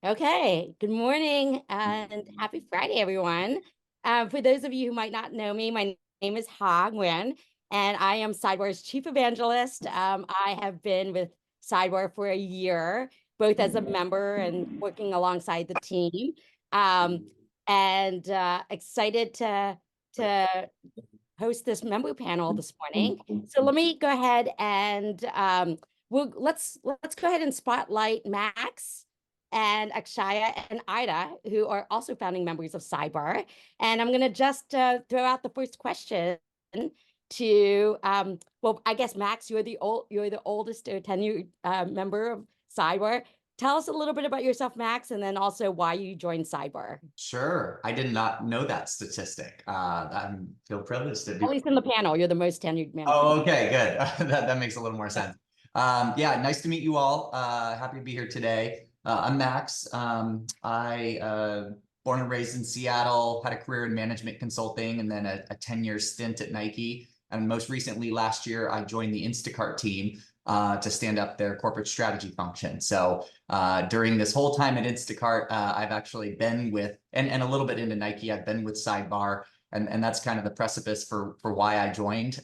Okay, good morning and happy Friday, everyone. For those of you who might not know me, my name is Ha Nguyen, and I am Sidebar's chief evangelist. I have been with Sidebar for a year, both as a member and working alongside the team, um, and excited to host this member panel this morning. So let me go ahead and let's go ahead and spotlight Max and Akshaya and Ida, who are also founding members of Sidebar. And I'm going to just throw out the first question to, well, I guess Max, you're the oldest or tenured member of Sidebar. Tell us a little bit about yourself, Max, and then also why you joined Sidebar. Sure. I did not know that statistic. I feel privileged to At be. least in the panel, you're the most tenured member. Oh, okay, good. That makes a little more sense. Yeah, nice to meet you all. Happy to be here today. I'm Max. I born and raised in Seattle, had a career in management consulting, and then a 10-year stint at Nike. And most recently, last year, I joined the Instacart team to stand up their corporate strategy function. So during this whole time at Instacart, I've actually been with, and a little bit into Nike, I've been with Sidebar. And that's kind of the precipice for why I joined.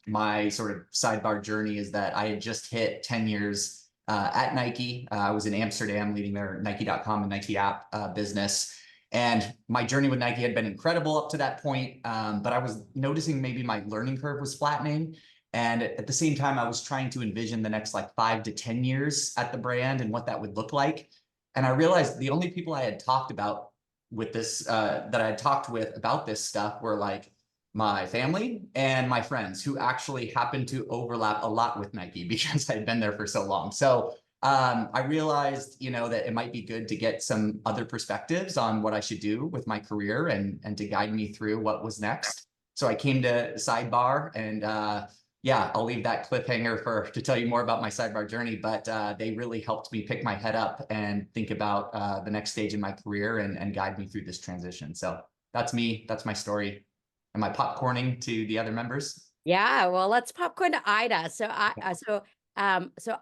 My sort of Sidebar journey is that I had just hit 10 years at Nike. I was in Amsterdam leading their Nike.com and Nike app business. And my journey with Nike had been incredible up to that point. But I was noticing maybe my learning curve was flattening. And at the same time, I was trying to envision the next like 5 to 10 years at the brand and what that would look like. And I realized the only people I had talked about with this that I had talked with about this stuff were like my family and my friends who actually happened to overlap a lot with Nike because I'd been there for so long. So I realized, that it might be good to get some other perspectives on what I should do with my career and to guide me through what was next. So I came to Sidebar and yeah, I'll leave that cliffhanger to tell you more about my Sidebar journey, but they really helped me pick my head up and think about the next stage in my career and guide me through this transition. So that's me. That's my story. Am I popcorning to the other members? Yeah, well, let's popcorn to Ida. So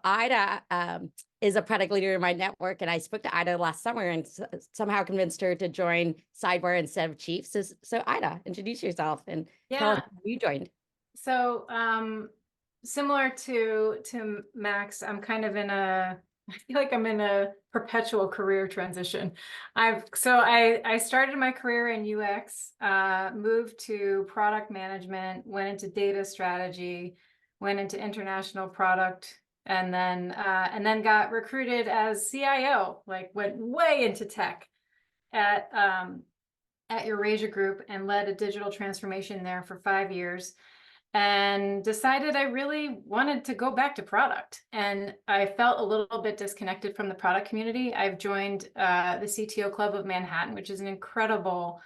Ida is a product leader in my network, and I spoke to Ida last summer and somehow convinced her to join Sidebar instead of Chief. So Ida, introduce yourself and tell us Yeah. how you joined. So similar to Max, I'm kind of I feel like I'm in a perpetual career transition. I started my career in UX, moved to product management, went into data strategy, went into international product, and then got recruited as CIO, like went way into tech at at Eurasia Group and led a digital transformation there for 5 years and decided I really wanted to go back to product. And I felt a little bit disconnected from the product community. I've joined the CTO Club of Manhattan, which is an incredible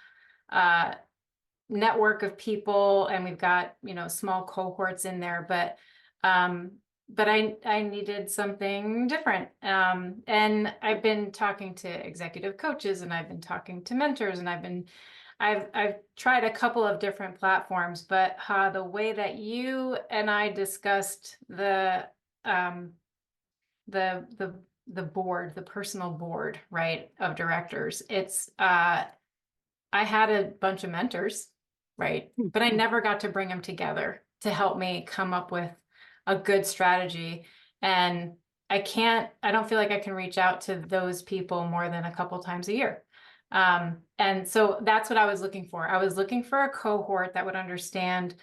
network of people, and we've got small cohorts in there, but I needed something different. And I've been talking to executive coaches, and I've been talking to mentors, and I've tried a couple of different platforms, but the way that you and I discussed the board, the personal board, right, of directors, I had a bunch of mentors, right, but I never got to bring them together to help me come up with a good strategy. And I don't feel like I can reach out to those people more than a couple times a year. And so that's what I was looking for. I was looking for a cohort that would understand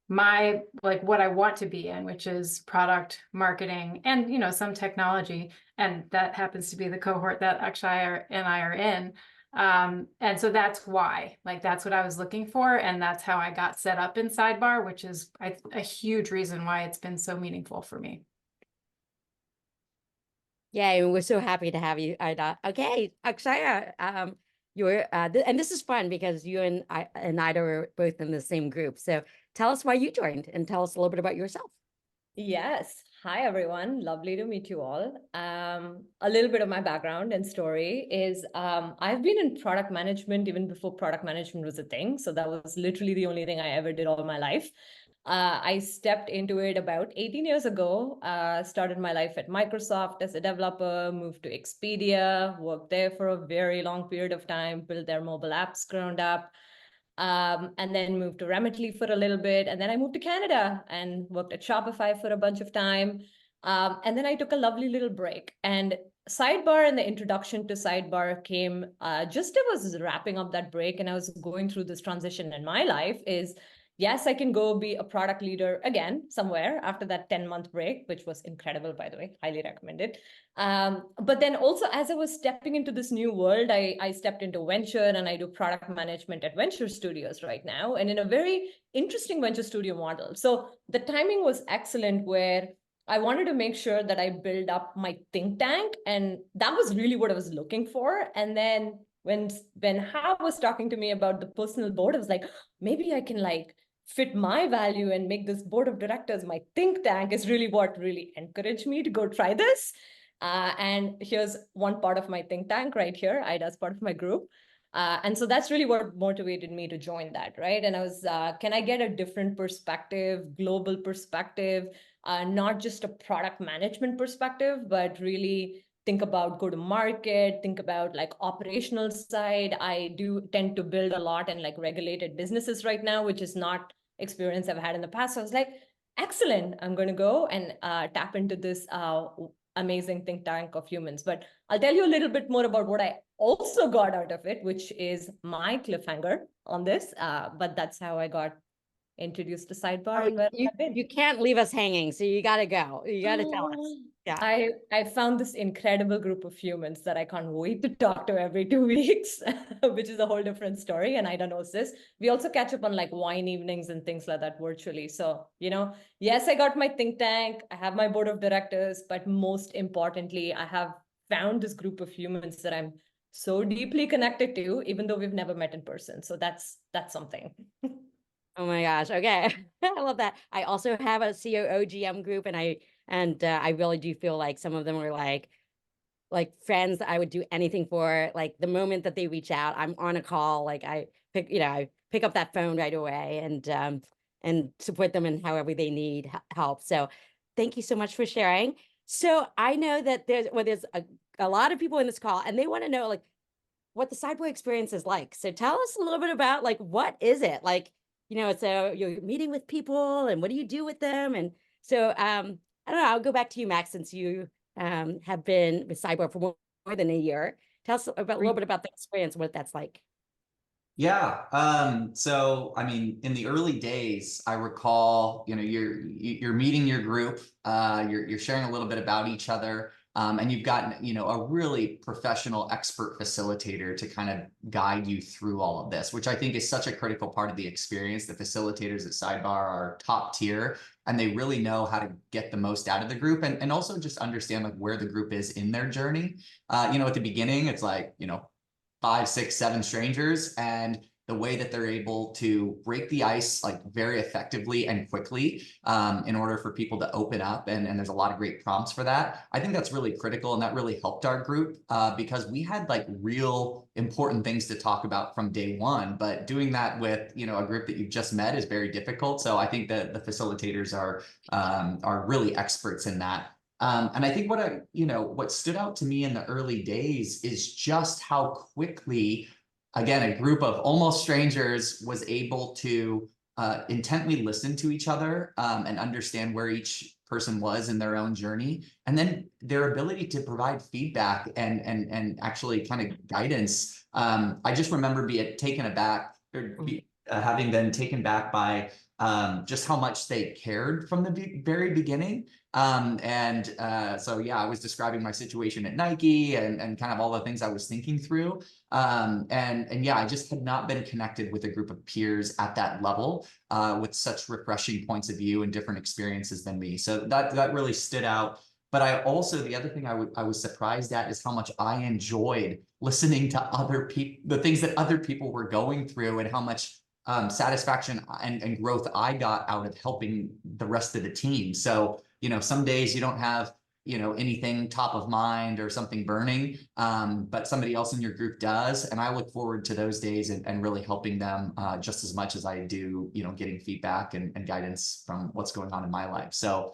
what I want to be in, which is product marketing and, some technology. And that happens to be the cohort that Akshay and I are in. And so that's why, that's what I was looking for. And that's how I got set up in Sidebar, which is a huge reason why it's been so meaningful for me. Yeah, and we're so happy to have you, Ida. Okay, Akshaya, you're and this is fun because you and Ida are both in the same group. So tell us why you joined and tell us a little bit about yourself. Yes. Hi, everyone. Lovely to meet you all. A little bit of my background and story is I've been in product management even before product management was a thing. So that was literally the only thing I ever did all my life. I stepped into it about 18 years ago, started my life at Microsoft as a developer, moved to Expedia, worked there for a very long period of time, built their mobile apps ground up, and then moved to Remitly for a little bit. And then I moved to Canada and worked at Shopify for a bunch of time. And then I took a lovely little break. And Sidebar and the introduction to Sidebar came just as I was wrapping up that break and I was going through this transition in my life is, yes, I can go be a product leader again somewhere after that 10-month break, which was incredible, by the way, highly recommended. But then also as I was stepping into this new world, I stepped into venture and I do product management at venture studios right now, and in a very interesting venture studio model. So the timing was excellent where I wanted to make sure that I build up my think tank, and that was really what I was looking for. And then when Ha was talking to me about the personal board, I was like, maybe I can like fit my value and make this board of directors my think tank is really what really encouraged me to go try this. And here's one part of my think tank right here, Ida's part of my group. And so that's really what motivated me to join that, right? And I was, can I get a different perspective, global perspective, not just a product management perspective, but really think about go to market, think about like operational side. I do tend to build a lot in like regulated businesses right now, which is not experience I've had in the past. So I was like, excellent, I'm going to go and tap into this amazing think tank of humans. But I'll tell you a little bit more about what I also got out of it, which is my cliffhanger on this. But that's how I got introduced to Sidebar and where I've been. You can't leave us hanging, so you got to go. You got to tell us. Yeah. I found this incredible group of humans that I can't wait to talk to every 2 weeks, which is a whole different story. And Ida knows this. We also catch up on like wine evenings and things like that virtually. So, you know, yes, I got my think tank, I have my board of directors, but most importantly, I have found this group of humans that I'm so deeply connected to, even though we've never met in person. So that's something. Oh my gosh. Okay. I love that. I also have a COO GM group, and I really do feel like some of them are like friends that I would do anything for. Like the moment that they reach out, I'm on a call, like I pick up that phone right away and support them in however they need help. So thank you so much for sharing. So I know that there's a lot of people in this call and they want to know like what the Sidebar experience is like. So tell us a little bit about like, what is it like? So you're meeting with people and what do you do with them? And so I don't know, I'll go back to you, Max, since you have been with Sidebar for more than a year. Tell us about a little bit about the experience, what that's like. Yeah. So I mean, in the early days, I recall, you're meeting your group, you're sharing a little bit about each other. And you've got, a really professional expert facilitator to kind of guide you through all of this, which I think is such a critical part of the experience. The facilitators at Sidebar are top tier, and they really know how to get the most out of the group and also just understand like where the group is in their journey. At the beginning, it's like, 5, 6, 7 strangers, and the way that they're able to break the ice like very effectively and quickly in order for people to open up. And there's a lot of great prompts for that. I think that's really critical. And that really helped our group because we had like real important things to talk about from day one. But doing that with, a group that you've just met is very difficult. So I think that the facilitators are really experts in that. And I think what stood out to me in the early days is just how quickly, again, a group of almost strangers was able to intently listen to each other and understand where each person was in their own journey, and then their ability to provide feedback and actually kind of guidance. I just remember being taken aback, or having been taken back by just how much they cared from the very beginning. So yeah, I was describing my situation at Nike and kind of all the things I was thinking through. And yeah, I just had not been connected with a group of peers at that level with such refreshing points of view and different experiences than me. So that really stood out. But the other thing I was surprised at is how much I enjoyed listening to other people, the things that other people were going through, and how much satisfaction and growth I got out of helping the rest of the team. So, some days you don't have anything top of mind or something burning, but somebody else in your group does. And I look forward to those days and really helping them just as much as I do, getting feedback and guidance from what's going on in my life. So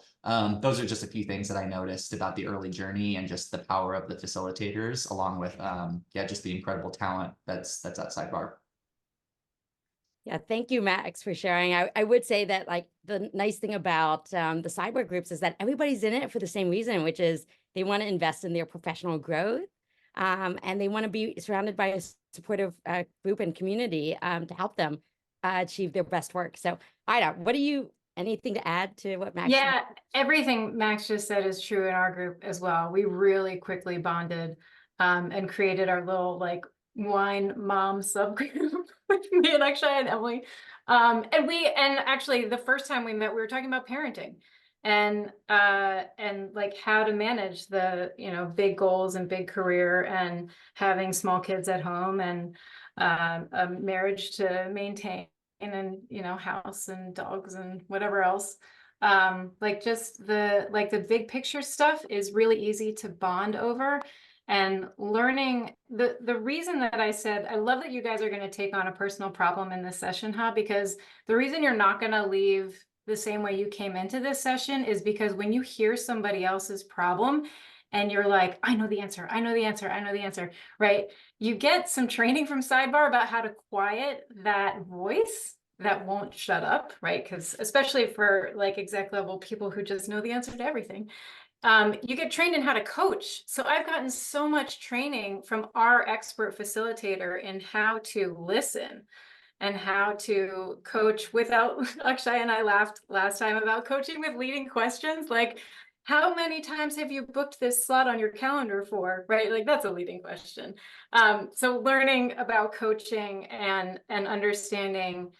those are just a few things that I noticed about the early journey and just the power of the facilitators, along with, just the incredible talent that's at Sidebar. Yeah, thank you, Max, for sharing. I would say that like the nice thing about the Sidebar groups is that everybody's in it for the same reason, which is they want to invest in their professional growth, and they want to be surrounded by a supportive group and community to help them achieve their best work. So, Ida, anything to add to what Max said? Yeah, everything Max just said is true in our group as well. We really quickly bonded and created our little like wine mom subgroup with me and Akshay and Emily. And actually the first time we met, we were talking about parenting and like how to manage the, big goals and big career and having small kids at home and a marriage to maintain and, house and dogs and whatever else. Like just the big picture stuff is really easy to bond over. And learning the reason that I said, I love that you guys are going to take on a personal problem in this session, because the reason you're not going to leave the same way you came into this session is because when you hear somebody else's problem and you're like, I know the answer, I know the answer, I know the answer, right? You get some training from Sidebar about how to quiet that voice that won't shut up, right? Because especially for like exec level people who just know the answer to everything, you get trained in how to coach. So I've gotten so much training from our expert facilitator in how to listen and how to coach without, Akshay and I laughed last time about coaching with leading questions. Like, how many times have you booked this slot on your calendar for, right? Like that's a leading question. So learning about coaching and understanding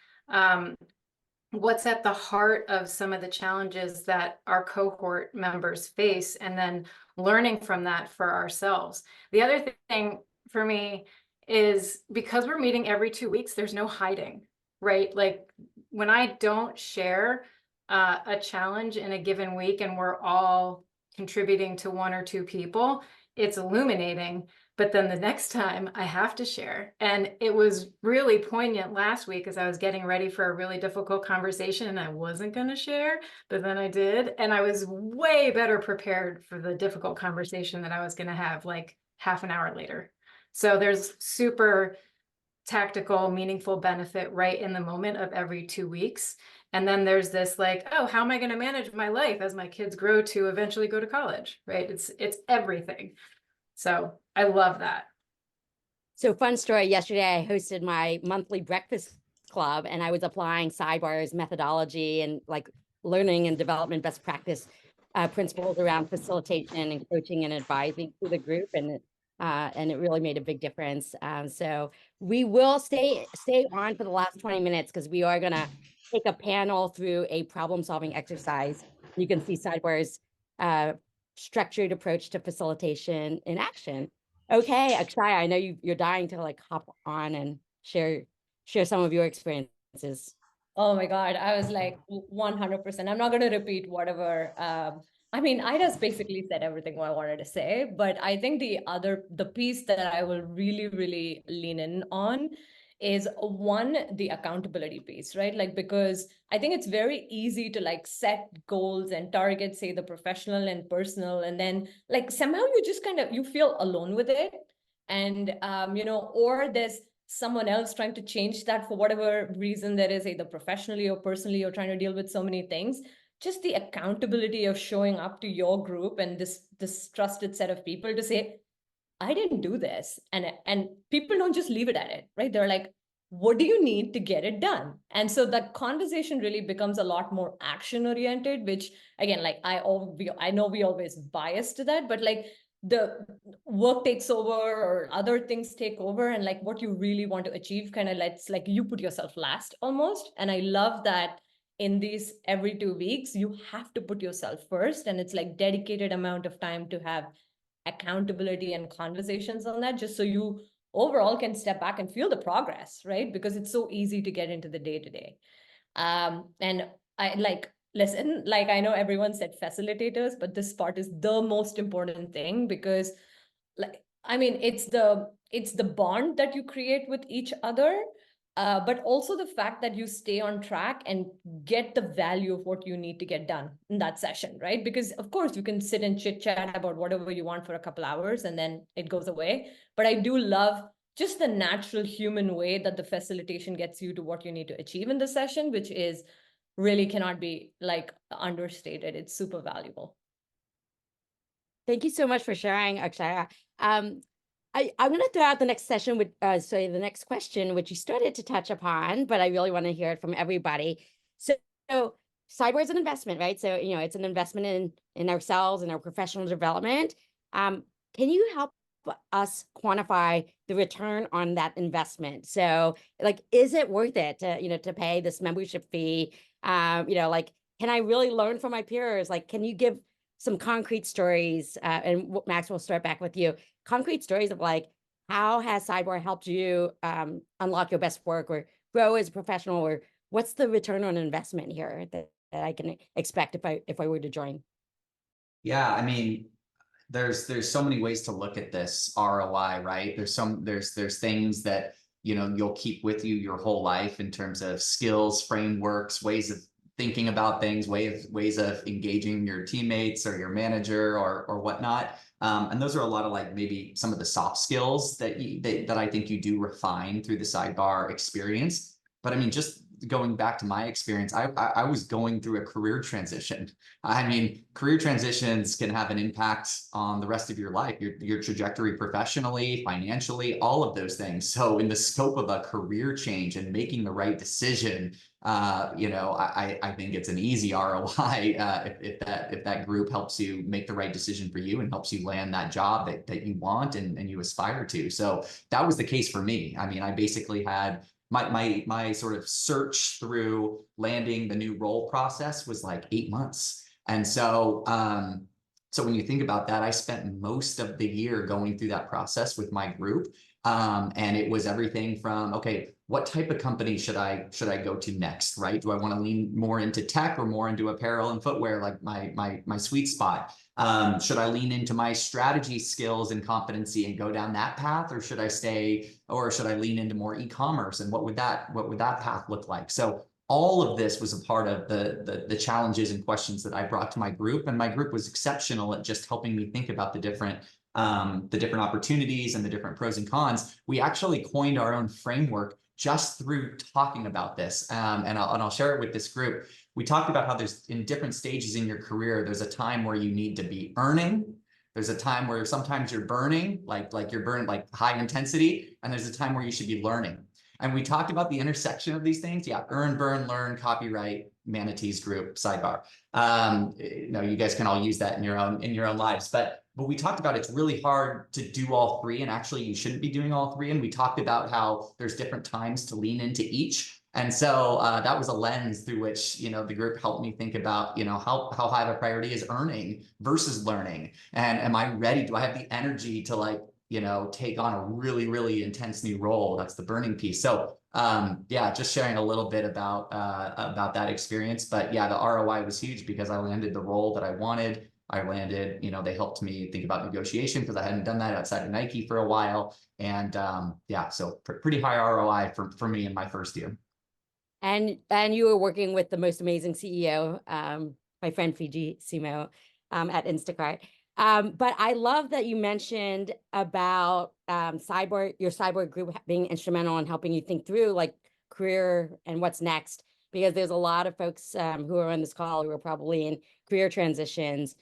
what's at the heart of some of the challenges that our cohort members face, and then learning from that for ourselves. The other thing for me is because we're meeting every 2 weeks, there's no hiding, right? Like when I don't share a challenge in a given week and we're all contributing to 1 or 2 people, it's illuminating. But then the next time I have to share. And it was really poignant last week as I was getting ready for a really difficult conversation and I wasn't going to share, but then I did. And I was way better prepared for the difficult conversation that I was going to have like half an hour later. So there's super tactical, meaningful benefit right in the moment of every 2 weeks. And then there's this like, oh, how am I going to manage my life as my kids grow to eventually go to college, right? It's everything. So I love that. So fun story. Yesterday, I hosted my monthly breakfast club, and I was applying Sidebar's methodology and like learning and development best practice principles around facilitation and coaching and advising to the group, and it really made a big difference. So we will stay on for the last 20 minutes because we are going to take a panel through a problem-solving exercise. You can see Sidebar's structured approach to facilitation in action. Okay, Akshay, I know you're dying to like hop on and share some of your experiences. Oh my God, I was like 100%. I'm not going to repeat whatever. I mean, Ida's basically said everything I wanted to say, but I think the piece that I will really, really lean in on is one, the accountability piece, right? Like, because I think it's very easy to like set goals and targets, say the professional and personal, and then like somehow you just you feel alone with it. And, or there's someone else trying to change that for whatever reason there is, either professionally or personally, you're trying to deal with so many things. Just the accountability of showing up to your group and this trusted set of people to say, I didn't do this. And people don't just leave it at it, right? They're like, what do you need to get it done? And so that conversation really becomes a lot more action oriented, which again, like I know we always bias to that, but like the work takes over or other things take over, and like what you really want to achieve kind of lets like you put yourself last almost. And I love that in these every 2 weeks, you have to put yourself first, and it's like dedicated amount of time to have accountability and conversations on that, just so you overall can step back and feel the progress, right? Because it's so easy to get into the day-to-day. And I like Listen, like I know everyone said facilitators, but this part is the most important thing because like I mean it's the bond that you create with each other, but also the fact that you stay on track and get the value of what you need to get done in that session, right? Because of course you can sit and chit chat about whatever you want for a couple hours and then it goes away. But I do love just the natural human way that the facilitation gets you to what you need to achieve in the session, which is really cannot be like understated. It's super valuable. Thank you so much for sharing, Akshaya. I'm going to throw out the next session with, sorry, the next question, which you started to touch upon, but I really want to hear it from everybody. So Sidebar is an investment, right? So, you know, it's an investment in ourselves and our professional development. Can you help us quantify the return on that investment? So, like, is it worth it to, you know, to pay this membership fee? You know, like, can I really learn from my peers? Like, can you give some concrete stories? And Max, we'll start back with you. Concrete stories of like, how has Sidebar helped you unlock your best work or grow as a professional, or what's the return on investment here that I can expect if I were to join? Yeah, I mean, there's so many ways to look at this ROI, right? There's things that, you know, you'll keep with you your whole life in terms of skills, frameworks, ways of thinking about things, ways of engaging your teammates or your manager or whatnot. And those are a lot of like maybe some of the soft skills that I think you do refine through the Sidebar experience. But I mean, just going back to my experience, I was going through a career transition. I mean, career transitions can have an impact on the rest of your life, your trajectory professionally, financially, all of those things. So in the scope of a career change and making the right decision, you know, I think it's an easy ROI if that group helps you make the right decision for you and helps you land that job that you want and you aspire to. So that was the case for me. I mean, I basically had my sort of search through landing the new role process was like 8 months. And so, so when you think about that, I spent most of the year going through that process with my group. And it was everything from, okay, what type of company should I go to next, right? Do I want to lean more into tech or more into apparel and footwear, like my sweet spot? Should I lean into my strategy skills and competency and go down that path, or should I lean into more e-commerce, and what would that path look like? So all of this was a part of the challenges and questions that I brought to my group, and my group was exceptional at just helping me think about the different opportunities and the different pros and cons. We actually coined our own framework just through talking about this, and I'll share it with this group. We talked about how there's in different stages in your career, there's a time where you need to be earning. There's a time where sometimes you're burning, like you're burning like high intensity, and there's a time where you should be learning. And we talked about the intersection of these things. Yeah, earn, burn, learn, copyright, manatees group, Sidebar. You know, you guys can all use that in your own lives. But we talked about it's really hard to do all three, and actually you shouldn't be doing all three. And we talked about how there's different times to lean into each. And so that was a lens through which, you know, the group helped me think about, you know, how high of a priority is earning versus learning. And am I ready? Do I have the energy to, like, you know, take on a really, really intense new role? That's the burning piece. So yeah, just sharing a little bit about that experience. But yeah, the ROI was huge because I landed the role that I wanted. I landed, you know, they helped me think about negotiation because I hadn't done that outside of Nike for a while. And yeah, so pretty high ROI for me in my first year. And you were working with the most amazing CEO, my friend Fiji Simo, at Instacart. But I love that you mentioned about Sidebar, your Sidebar group being instrumental in helping you think through like career and what's next, because there's a lot of folks who are on this call who are probably in career transitions,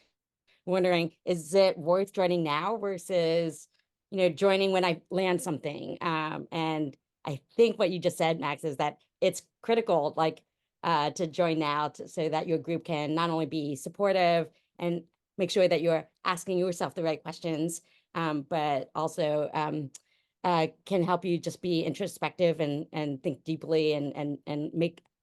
wondering, is it worth joining now versus, you know, joining when I land something? And I think what you just said, Max, is that it's critical, like, to join now so that your group can not only be supportive and make sure that you're asking yourself the right questions, but also can help you just be introspective and think deeply and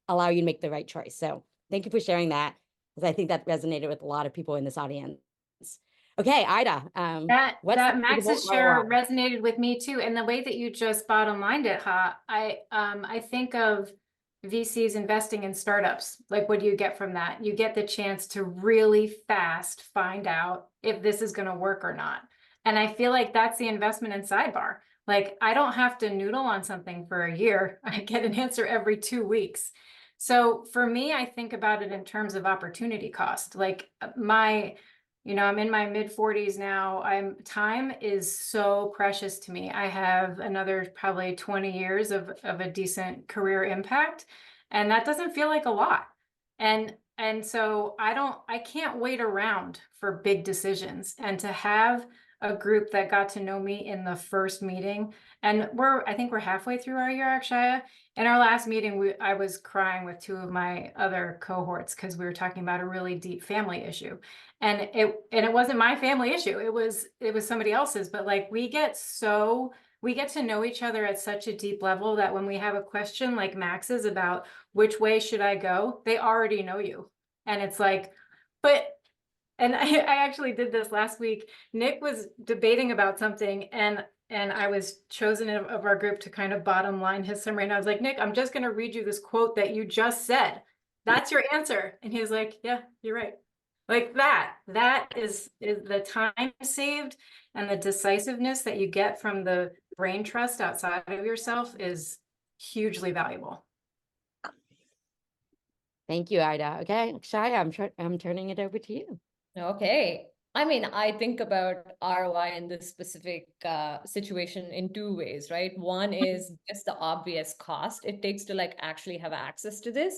allow you to make the right choice. So thank you for sharing that, because I think that resonated with a lot of people in this audience. Okay, Ida. That Max's share resonated with me too, and the way that you just bottom lined it, I think of VCs investing in startups. Like, what do you get from that? You get the chance to really fast find out if this is going to work or not. And I feel like that's the investment in Sidebar. Like, I don't have to noodle on something for a year. I get an answer every 2 weeks. So for me, I think about it in terms of opportunity cost. Like I'm in my mid 40s now. Time is so precious to me. I have another probably 20 years of a decent career impact, and that doesn't feel like a lot. And so I can't wait around for big decisions. And to have a group that got to know me in the first meeting, and I think we're halfway through our year, Akshaya. In our last meeting, I was crying with 2 of my other cohorts because we were talking about a really deep family issue. And it wasn't my family issue. It was somebody else's. But like we get to know each other at such a deep level that when we have a question like Max's about which way should I go, they already know you. And it's like, and I actually did this last week. Nick was debating about something, and I was chosen of our group to kind of bottom line his summary. And I was like, Nick, I'm just going to read you this quote that you just said. That's your answer. And he was like, yeah, you're right. Like that is the time saved, and the decisiveness that you get from the brain trust outside of yourself is hugely valuable. Thank you, Ida. Okay, Shaya, I'm turning it over to you. Okay. I mean, I think about ROI in this specific situation in 2 ways, right? One is just the obvious cost it takes to like actually have access to this.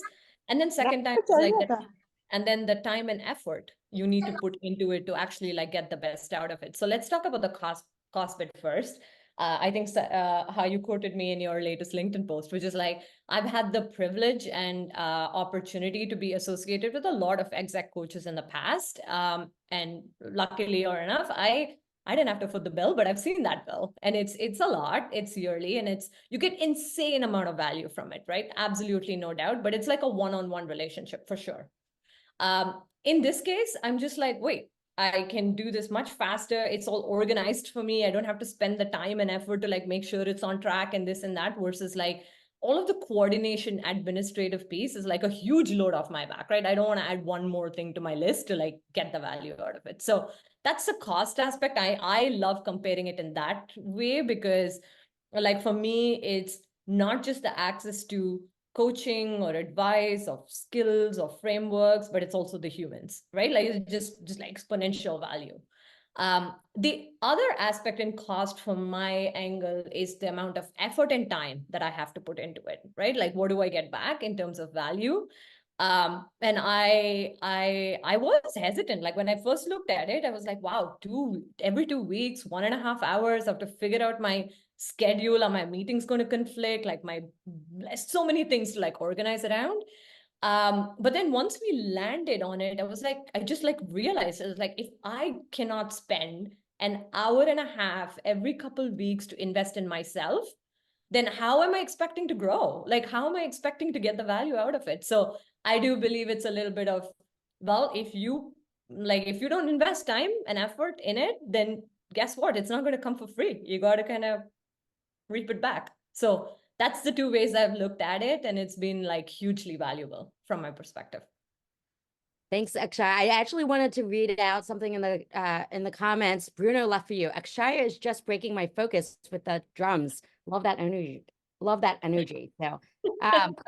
And then second time is like and then the time and effort you need to put into it to actually like get the best out of it. So let's talk about the cost bit first. I think how you quoted me in your latest LinkedIn post, which is like, I've had the privilege and opportunity to be associated with a lot of exec coaches in the past. And luckily or enough, I didn't have to foot the bill, but I've seen that bill, and it's a lot. It's yearly, and you get insane amount of value from it, right? Absolutely, no doubt. But it's like a one-on-one relationship for sure. In this case, I'm just like, wait, I can do this much faster. It's all organized for me. I don't have to spend the time and effort to like make sure it's on track and this and that, versus like all of the coordination administrative piece is like a huge load off my back, right? I don't want to add one more thing to my list to like get the value out of it. So that's the cost aspect. I love comparing it in that way, because like for me, it's not just the access to coaching or advice of skills or frameworks, but it's also the humans, right? Like it's just like exponential value. The other aspect in cost from my angle is the amount of effort and time that I have to put into it, right? Like what do I get back in terms of value? And I was hesitant. Like when I first looked at it, I was like, wow, every 2 weeks, 1.5 hours, I have to figure out my schedule. Are my meetings going to conflict? Like so many things to like organize around. But then once we landed on it, I just like realized, I was like, if I cannot spend an hour and a half every couple weeks to invest in myself, then how am I expecting to grow? Like, how am I expecting to get the value out of it? So I do believe it's a little bit of, well, if you don't invest time and effort in it, then guess what? It's not going to come for free. You got to kind of reap it back. So that's the 2 ways I've looked at it, and it's been like hugely valuable from my perspective. Thanks, Akshaya. I actually wanted to read out something in the comments. Bruno left for you. Akshaya is just breaking my focus with the drums. Love that energy. Love that energy. So,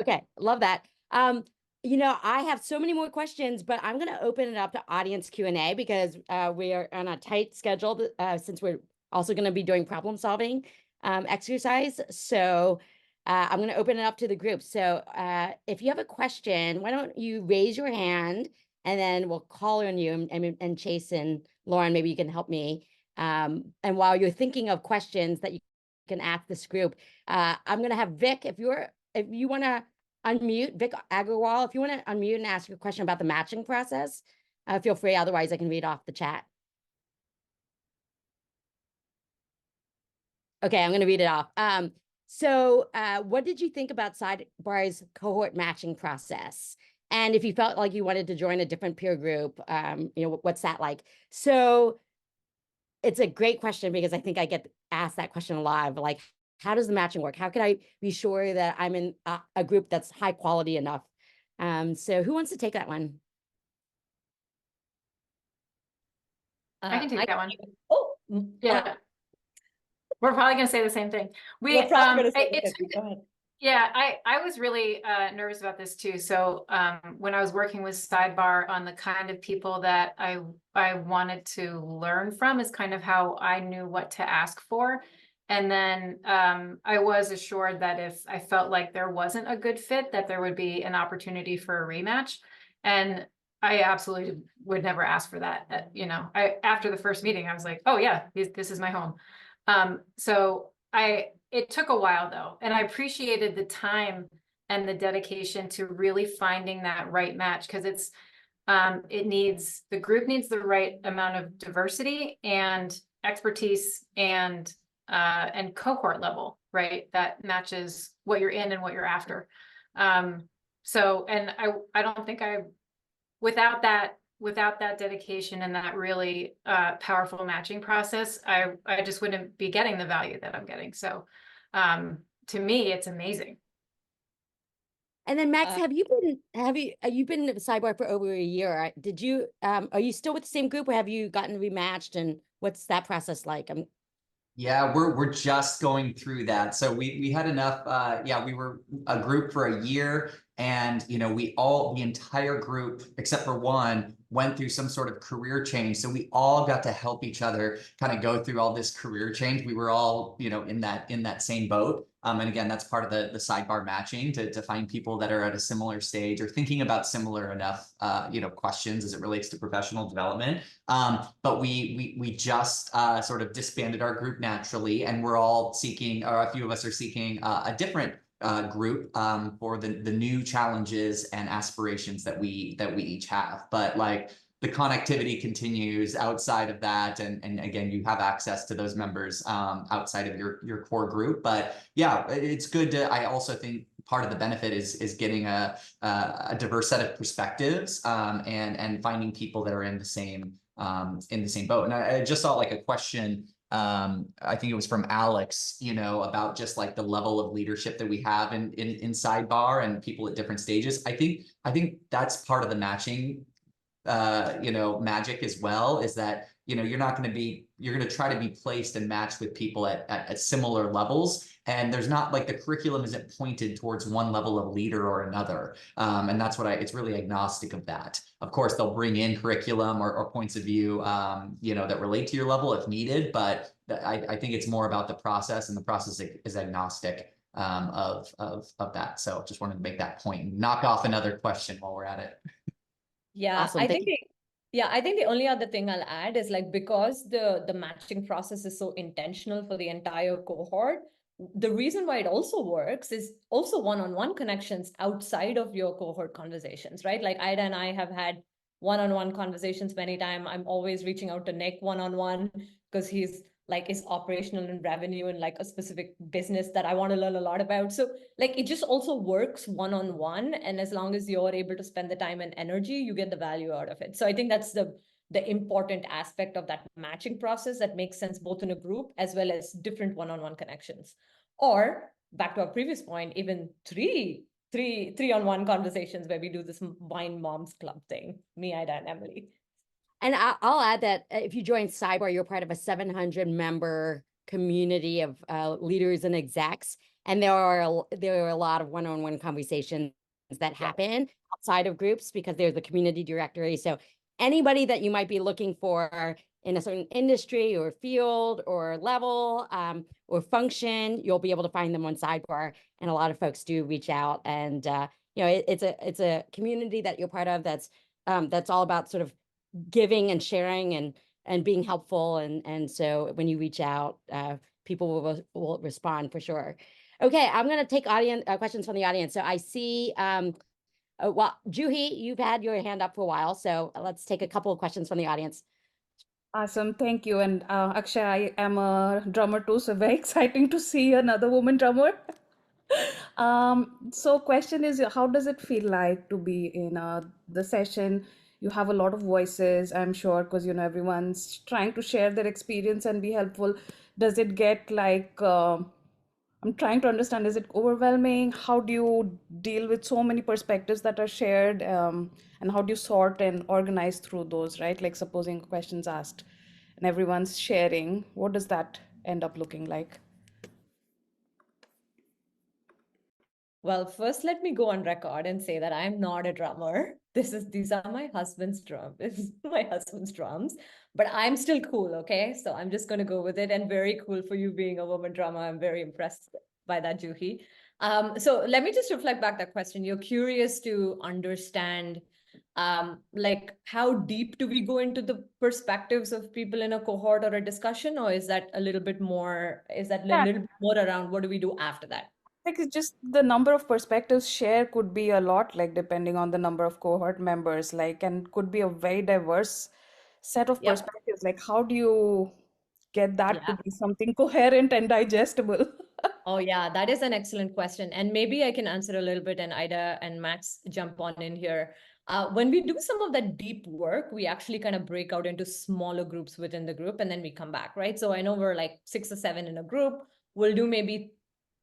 okay, love that. I have so many more questions, but I'm going to open it up to audience Q&A because we are on a tight schedule since we're also going to be doing problem solving exercise. So I'm going to open it up to the group. So if you have a question, why don't you raise your hand, and then we'll call on you, and Chase and Lauren, maybe you can help me. And while you're thinking of questions that you can ask this group, I'm going to have Vic, if you want to unmute, Vic Agarwal, if you want to unmute and ask your question about the matching process, feel free. Otherwise, I can read off the chat. Okay, I'm going to read it off. So what did you think about Sidebar's cohort matching process? And if you felt like you wanted to join a different peer group, what's that like? So it's a great question, because I think I get asked that question a lot of like, how does the matching work? How can I be sure that I'm in a group that's high quality enough? So who wants to take that one? I can take that one. Oh, Yeah. We're probably going to say the same thing. we're probably going to say It the took same thing. Go ahead. Yeah, I was really nervous about this too. So when I was working with Sidebar on the kind of people that I wanted to learn from is kind of how I knew what to ask for. And then I was assured that if I felt like there wasn't a good fit, that there would be an opportunity for a rematch. And I absolutely would never ask for that. You know, after the first meeting, I was like, oh yeah, this is my home. So it took a while though, and I appreciated the time and the dedication to really finding that right match, because the group needs the right amount of diversity and expertise and cohort level, right? That matches what you're in and what you're after. So, and I don't think without that dedication and that really powerful matching process, I just wouldn't be getting the value that I'm getting. So to me, it's amazing. And then Max, you've been at Sidebar for over a year? Did you are you still with the same group, or have you gotten rematched? And what's that process like? Yeah, we're just going through that. So we had enough. Yeah, we were a group for a year, and the entire group except for one went through some sort of career change. So we all got to help each other kind of go through all this career change. We were all in that same boat. And again, that's part of the Sidebar matching to find people that are at a similar stage or thinking about similar enough questions as it relates to professional development. But we just sort of disbanded our group naturally, and we're all seeking, or a few of us are seeking a different group for the new challenges and aspirations that we each have. But like the connectivity continues outside of that, and again, you have access to those members outside of your core group. But yeah, it's good to. I also think part of the benefit is getting a diverse set of perspectives and finding people that are in the same boat. And I just saw like a question, I think it was from Alex, about just like the level of leadership that we have in Sidebar and people at different stages. I think that's part of the matching, magic as well, is that, you're going to try to be placed and matched with people at similar levels. And there's not like the curriculum isn't pointed towards one level of leader or another. And that's it's really agnostic of that. Of course, they'll bring in curriculum or points of view, that relate to your level if needed. But I think it's more about the process, and the process is agnostic of that. So just wanted to make that point and knock off another question while we're at it. Yeah, Awesome. I think the only other thing I'll add is like, because the matching process is so intentional for the entire cohort, the reason why it also works is also one-on-one connections outside of your cohort conversations, right? Like Ida and I have had one-on-one conversations many times. I'm always reaching out to Nick one-on-one because he's like is operational in revenue and like a specific business that I want to learn a lot about. So like it just also works one-on-one, and as long as you're able to spend the time and energy, you get the value out of it. So I think that's the important aspect of that matching process that makes sense both in a group as well as different one-on-one connections. Or back to our previous point, even three-on-one conversations where we do this wine moms club thing, me, Ida, and Emily. And I'll add that if you join Sidebar, you're part of a 700 member community of leaders and execs. And there are a lot of one-on-one conversations that happen outside of groups because there's the community directory. So anybody that you might be looking for in a certain industry or field or level or function, you'll be able to find them on Sidebar. And a lot of folks do reach out, and it's a community that you're part of that's all about sort of giving and sharing and being helpful, and so when you reach out, people will respond for sure. Okay, I'm going to take questions from the audience. So I see well, Juhi, you've had your hand up for a while, so let's take a couple of questions from the audience. Awesome, thank you. And Akshay, I am a drummer too, so very exciting to see another woman drummer. So question is, how does it feel like to be in the session? You have a lot of voices, I'm sure, because everyone's trying to share their experience and be helpful. Does it get like I'm trying to understand, is it overwhelming? How do you deal with so many perspectives that are shared? And how do you sort and organize through those, right? Like supposing a question's asked and everyone's sharing, what does that end up looking like? Well, first, let me go on record and say that I'm not a drummer. These are my husband's drums. This is my husband's drums, but I'm still cool, okay? So I'm just gonna go with it, and very cool for you being a woman drummer. I'm very impressed by that, Juhi. So let me just reflect back that question. You're curious to understand, like how deep do we go into the perspectives of people in a cohort or a discussion, or is that a little bit more? Is that a Yeah. little bit more around what do we do after that? Like it's just the number of perspectives shared could be a lot, like depending on the number of cohort members, like, and could be a very diverse set of Yep. perspectives. Like, how do you get that to Yeah. be something coherent and digestible? Oh, yeah, that is an excellent question. And maybe I can answer a little bit, and Ida and Max jump on in here. When we do some of that deep work, we actually kind of break out into smaller groups within the group, and then we come back, right? So I know we're like 6 or 7 in a group. We'll do maybe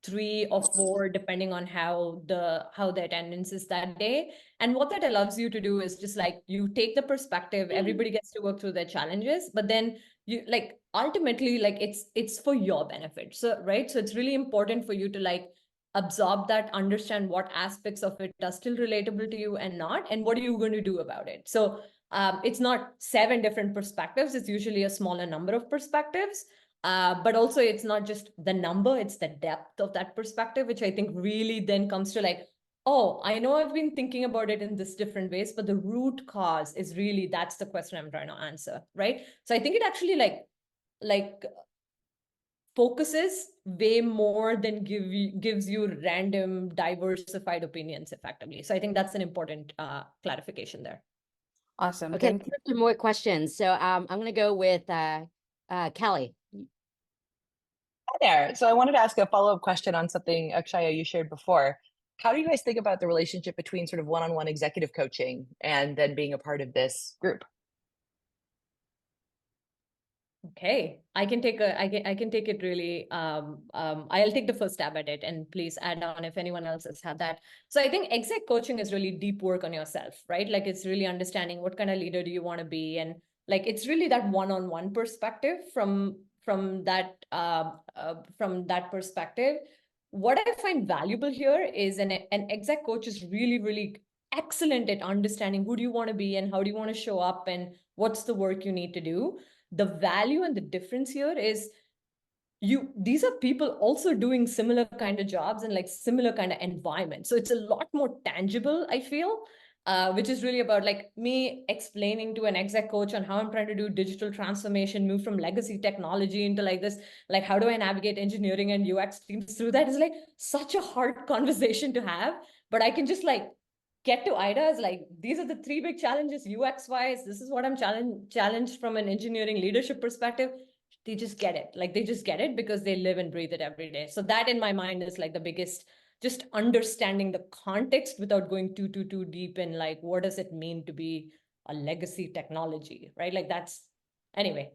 3 or 4, depending on how the attendance is that day. And what that allows you to do is just like you take the perspective, everybody gets to work through their challenges, but then you like ultimately like it's for your benefit. So right, so it's really important for you to like absorb that, understand what aspects of it are still relatable to you and not, and what are you going to do about it. So it's not 7 different perspectives, it's usually a smaller number of perspectives. But also it's not just the number, it's the depth of that perspective, which I think really then comes to like, oh, I know I've been thinking about it in this different ways, but the root cause is really, that's the question I'm trying to answer, right? So I think it actually like focuses way more than gives you random diversified opinions effectively. So I think that's an important clarification there. Awesome. Okay, Thank you. some more questions. So I'm going to go with Kelly. Hi there. So I wanted to ask a follow-up question on something, Akshaya, you shared before. How do you guys think about the relationship between sort of one-on-one executive coaching and then being a part of this group? Okay, I can take it really. I'll take the first stab at it, and please add on if anyone else has had that. So I think exec coaching is really deep work on yourself, right? Like it's really understanding what kind of leader do you want to be, and like it's really that one-on-one perspective from that perspective. What I find valuable here is an exec coach is really excellent at understanding who do you want to be and how do you want to show up and what's the work you need to do. The value and the difference here is these are people also doing similar kind of jobs and like similar kind of environment. So it's a lot more tangible, I feel, which is really about like me explaining to an exec coach on how I'm trying to do digital transformation, move from legacy technology into like this, like how do I navigate engineering and UX teams through that is like such a hard conversation to have. But I can just like get to Ida as like, these are the 3 big challenges UX wise. This is what I'm challenged from an engineering leadership perspective. They just get it. Like they just get it because they live and breathe it every day. So that in my mind is like the biggest, just understanding the context without going too deep in like, what does it mean to be a legacy technology, right? Like that's, anyway,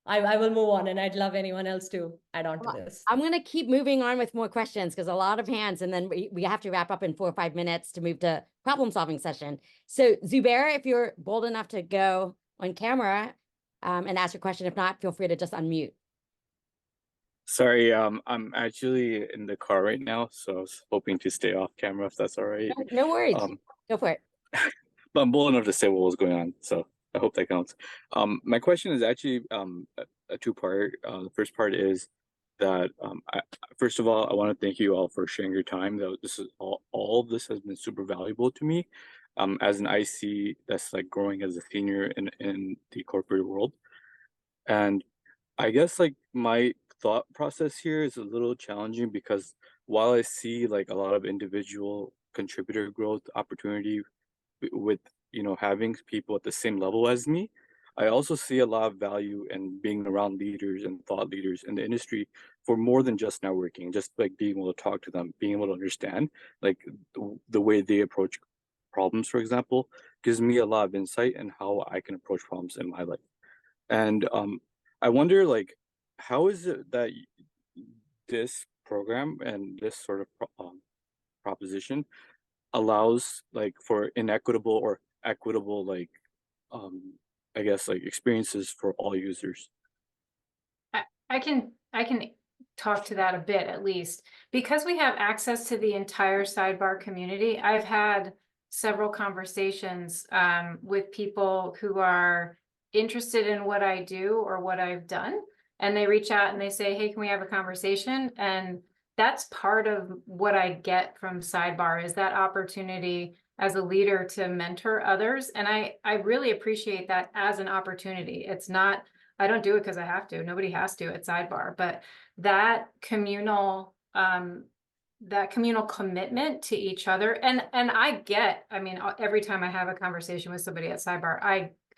I will move on and I'd love anyone else to add on to this. I'm going to keep moving on with more questions because a lot of hands, and then we have to wrap up in 4 or 5 minutes to move to problem solving session. So Zubair, if you're bold enough to go on camera and ask your question, if not, feel free to just unmute. Sorry, I'm actually in the car right now, so I was hoping to stay off camera if that's all right. No worries. Go for it. But I'm bold enough to say what was going on, so I hope that counts. My question is actually a 2-part. The first part is that first of all, I want to thank you all for sharing your time. This is all of this has been super valuable to me as an IC that's like growing as a senior in the corporate world. And I guess like my thought process here is a little challenging because while I see like a lot of individual contributor growth opportunity with having people at the same level as me, I also see a lot of value in being around leaders and thought leaders in the industry for more than just networking, just like being able to talk to them, being able to understand like the way they approach problems, for example, gives me a lot of insight in how I can approach problems in my life. And I wonder, like, how is it that this program and this sort of proposition allows like for inequitable or equitable I guess like experiences for all users. I can talk to that a bit at least. Because we have access to the entire Sidebar community, I've had several conversations with people who are interested in what I do or what I've done. And they reach out and they say, hey, can we have a conversation? And that's part of what I get from Sidebar, is that opportunity as a leader to mentor others. And I really appreciate that as an opportunity. It's not, I don't do it because I have to. Nobody has to at Sidebar, but that communal commitment to each other, and I mean, every time I have a conversation with somebody at Sidebar,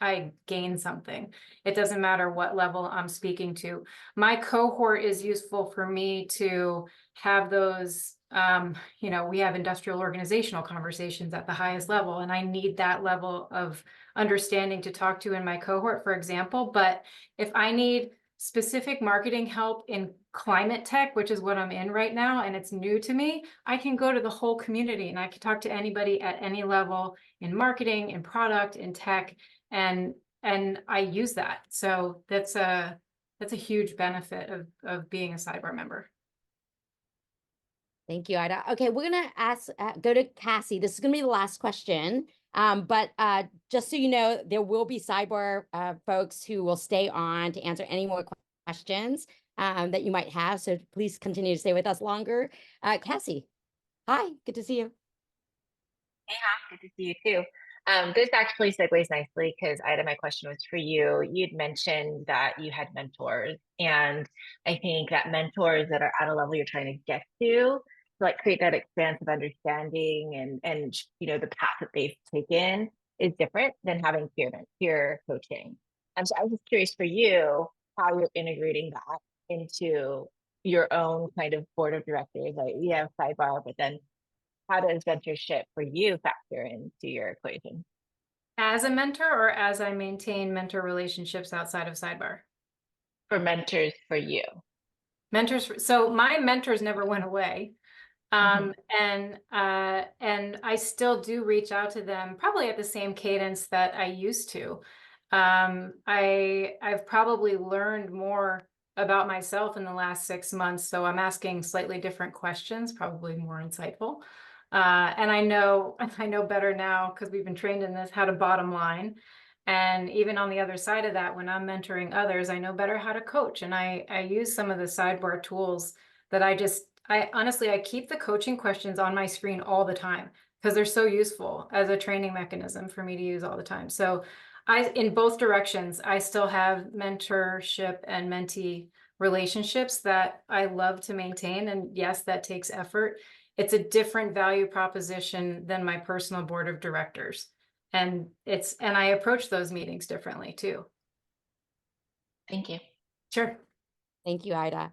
I gain something. It doesn't matter what level I'm speaking to. My cohort is useful for me to have those, we have industrial organizational conversations at the highest level, and I need that level of understanding to talk to in my cohort, for example. But if I need specific marketing help in climate tech, which is what I'm in right now, and it's new to me, I can go to the whole community and I can talk to anybody at any level in marketing, in product, in tech, and I use that. So that's a huge benefit of being a Sidebar member. Thank you, Ida. Okay, we're gonna go to Cassie. This is gonna be the last question. But just so you know, there will be Sidebar folks who will stay on to answer any more questions that you might have. So please continue to stay with us longer. Cassie, hi, good to see you. Hey, hi, good to see you too. This actually segues nicely because Ida, my question was for you. You'd mentioned that you had mentors, and I think that mentors that are at a level you're trying to get to like create that expansive understanding and the path that they've taken is different than having peer coaching. And so I was just curious for you how you're integrating that into your own kind of board of directors. Like you have Sidebar, but then how does mentorship for you factor into your equation? As a mentor, or as I maintain mentor relationships outside of Sidebar? For mentors for you. Mentors, so my mentors never went away. And I still do reach out to them probably at the same cadence that I used to. I've probably learned more about myself in the last 6 months, so I'm asking slightly different questions, probably more insightful. And I know better now because we've been trained in this, how to bottom line. And even on the other side of that, when I'm mentoring others, I know better how to coach. And I use some of the Sidebar tools that I honestly keep the coaching questions on my screen all the time because they're so useful as a training mechanism for me to use all the time. So in both directions, I still have mentorship and mentee relationships that I love to maintain. And yes, that takes effort. It's a different value proposition than my personal board of directors. And I approach those meetings differently too. Thank you. Sure. Thank you, Ida.